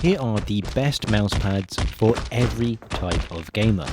Here are the best mousepads for every type of gamer.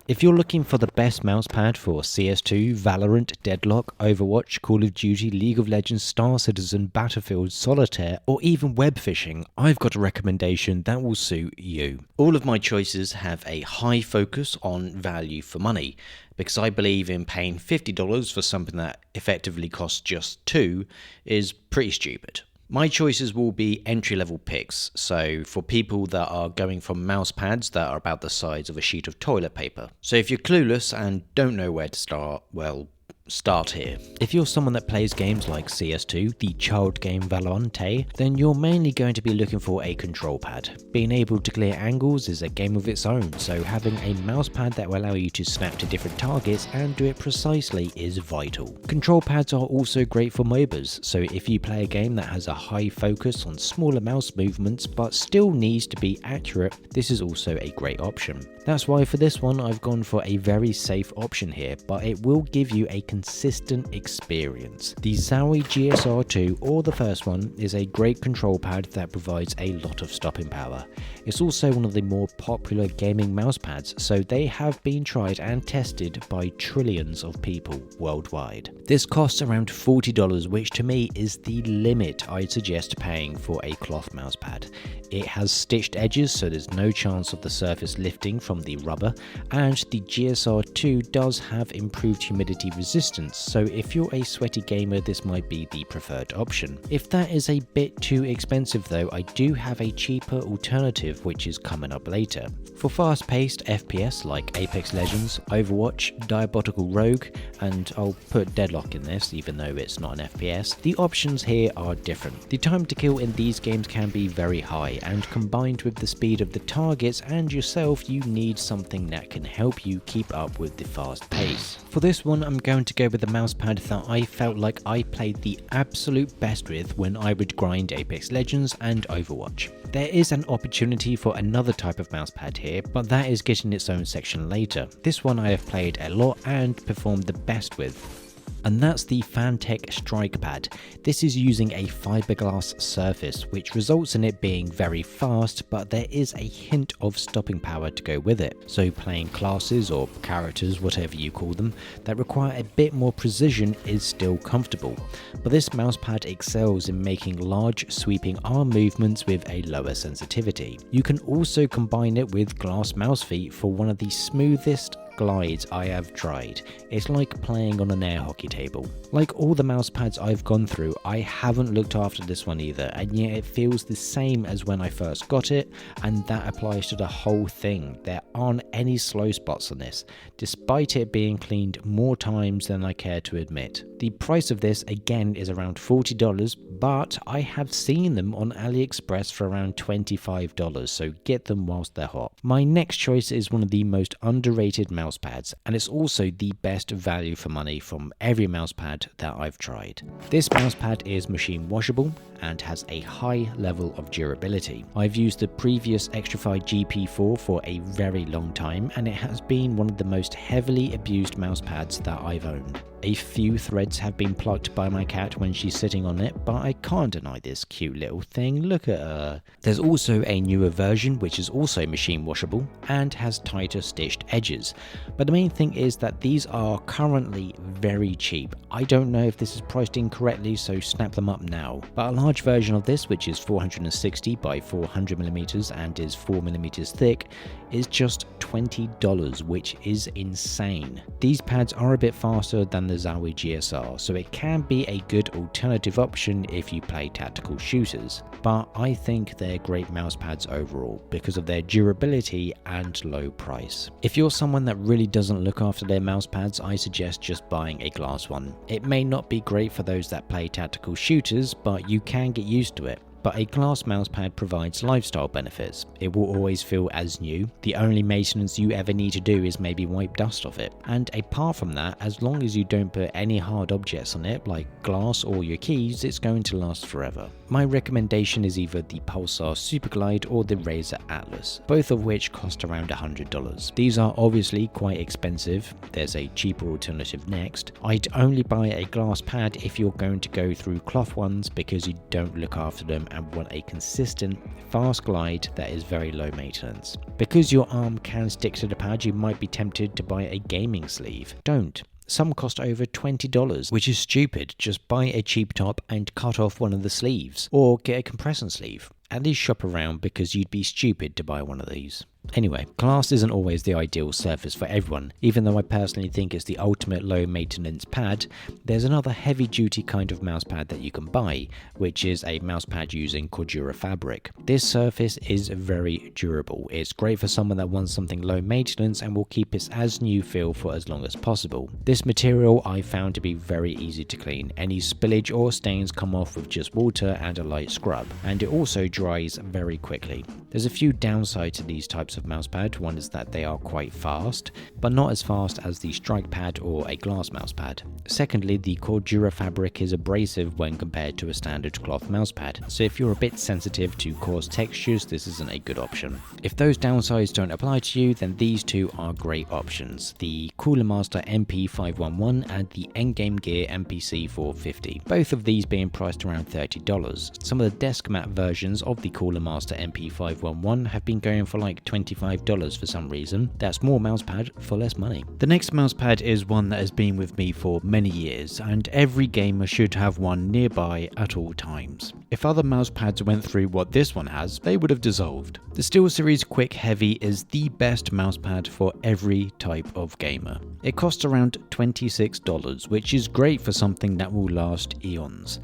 If you're looking for the best mousepad for CS2, Valorant, Deadlock, Overwatch, Call of Duty, League of Legends, Star Citizen, Battlefield, Solitaire, or even web phishing, I've got a recommendation that will suit you. All of my choices have a high focus on value for money, because I believe in paying $50 for something that effectively costs just $2 is pretty stupid. My choices will be entry-level picks, so for people that are going from mouse pads that are about the size of a sheet of toilet paper. So if you're clueless and don't know where to start, well, start here. If you're someone that plays games like CS2, the child game Valorant, then you're mainly going to be looking for a control pad. Being able to clear angles is a game of its own, so having a mouse pad that will allow you to snap to different targets and do it precisely is vital. Control pads are also great for MOBAs, so if you play a game that has a high focus on smaller mouse movements but still needs to be accurate, this is also a great option. That's why for this one I've gone for a very safe option here, but it will give you a consistent experience. The Zowie GSR2, or the first one, is a great control pad that provides a lot of stopping power. It's also one of the more popular gaming mouse pads, so they have been tried and tested by trillions of people worldwide. This costs around $40, which to me is the limit I'd suggest paying for a cloth mouse pad. It has stitched edges, so there's no chance of the surface lifting from the rubber, and the GSR2 does have improved humidity resistance, so if you're a sweaty gamer this might be the preferred option. If that is a bit too expensive though, I do have a cheaper alternative which is coming up later. For fast-paced FPS like Apex Legends, Overwatch, Diabolical Rogue, and I'll put Deadlock in this even though it's not an FPS, the options here are different. The time to kill in these games can be very high, and combined with the speed of the targets and yourself, you need something that can help you keep up with the fast pace. For this one I'm going to go with the mousepad that I felt like I played the absolute best with when I would grind Apex Legends and Overwatch. There is an opportunity for another type of mousepad here, but that is getting its own section later. This one I have played a lot and performed the best with, and that's the Fantech Strike Pad. This is using a fiberglass surface, which results in it being very fast, but there is a hint of stopping power to go with it. So playing classes or characters, whatever you call them, that require a bit more precision is still comfortable. But this mousepad excels in making large sweeping arm movements with a lower sensitivity. You can also combine it with glass mouse feet for one of the smoothest glides I have tried. It's like playing on an air hockey table. Like all the mouse pads I've gone through, I haven't looked after this one either, and yet it feels the same as when I first got it, and that applies to the whole thing. There aren't any slow spots on this, despite it being cleaned more times than I care to admit. The price of this again is around $40, but I have seen them on AliExpress for around $25, so get them whilst they're hot. My next choice is one of the most underrated mouse pads, and it's also the best value for money from every mousepad that I've tried. This mousepad is machine washable and has a high level of durability. I've used the previous Xtrfy GP4 for a very long time, and it has been one of the most heavily abused mousepads that I've owned. A few threads have been plucked by my cat when she's sitting on it, but I can't deny this cute little thing. Look at her. There's also a newer version which is also machine washable and has tighter stitched edges, but the main thing is that these are currently very cheap. I don't know if this is priced incorrectly, so snap them up now. But a large version of this, which is 460 by 400mm and is 4mm thick, is just $20, which is insane. These pads are a bit faster than the Zowie GSR, so it can be a good alternative option if you play tactical shooters, but I think they're great mouse pads overall because of their durability and low price. If you're someone that really doesn't look after their mouse pads, I suggest just buying a glass one. It may not be great for those that play tactical shooters, but you can get used to it. But a glass mousepad provides lifestyle benefits. It will always feel as new. The only maintenance you ever need to do is maybe wipe dust off it. And apart from that, as long as you don't put any hard objects on it, like glass or your keys, it's going to last forever. My recommendation is either the Pulsar Superglide or the Razer Atlas, both of which cost around $100. These are obviously quite expensive. There's a cheaper alternative next. I'd only buy a glass pad if you're going to go through cloth ones because you don't look after them and want a consistent, fast glide that is very low maintenance. Because your arm can stick to the pad, you might be tempted to buy a gaming sleeve. Don't. Some cost over $20, which is stupid. Just buy a cheap top and cut off one of the sleeves, or get a compression sleeve. At least shop around, because you'd be stupid to buy one of these. Anyway, glass isn't always the ideal surface for everyone. Even though I personally think it's the ultimate low maintenance pad, there's another heavy duty kind of mousepad that you can buy, which is a mousepad using Cordura fabric. This surface is very durable. It's great for someone that wants something low maintenance and will keep its as new feel for as long as possible. This material I found to be very easy to clean. Any spillage or stains come off with just water and a light scrub, and it also dries very quickly. There's a few downsides to these types of mousepad. One is that they are quite fast, but not as fast as the strike pad or a glass mousepad. Secondly, the Cordura fabric is abrasive when compared to a standard cloth mousepad, so if you're a bit sensitive to coarse textures, this isn't a good option. If those downsides don't apply to you, then these two are great options: the Cooler Master MP511 and the Endgame Gear MPC 450. Both of these being priced around $30. Some of the desk mat versions of the Cooler Master MP511 have been going for like $25 for some reason. That's more mousepad for less money. The next mousepad is one that has been with me for many years, and every gamer should have one nearby at all times. If other mousepads went through what this one has, they would have dissolved. The SteelSeries Quick Heavy is the best mousepad for every type of gamer. It costs around $26, which is great for something that will last eons.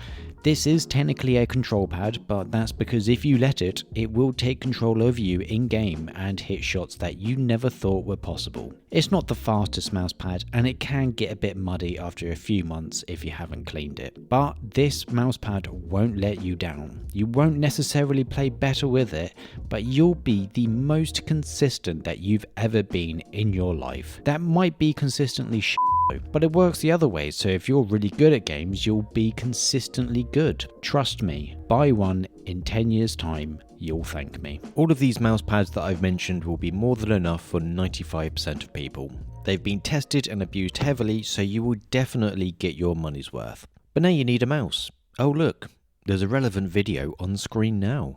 This is technically a control pad, but that's because if you let it, it will take control over you in-game and hit shots that you never thought were possible. It's not the fastest mousepad, and it can get a bit muddy after a few months if you haven't cleaned it. But this mousepad won't let you down. You won't necessarily play better with it, but you'll be the most consistent that you've ever been in your life. That might be consistently but it works the other way, so if you're really good at games, you'll be consistently good. Trust me, buy one, in 10 years time, you'll thank me. All of these mousepads that I've mentioned will be more than enough for 95% of people. They've been tested and abused heavily, so you will definitely get your money's worth. But now you need a mouse. Oh look, there's a relevant video on screen now.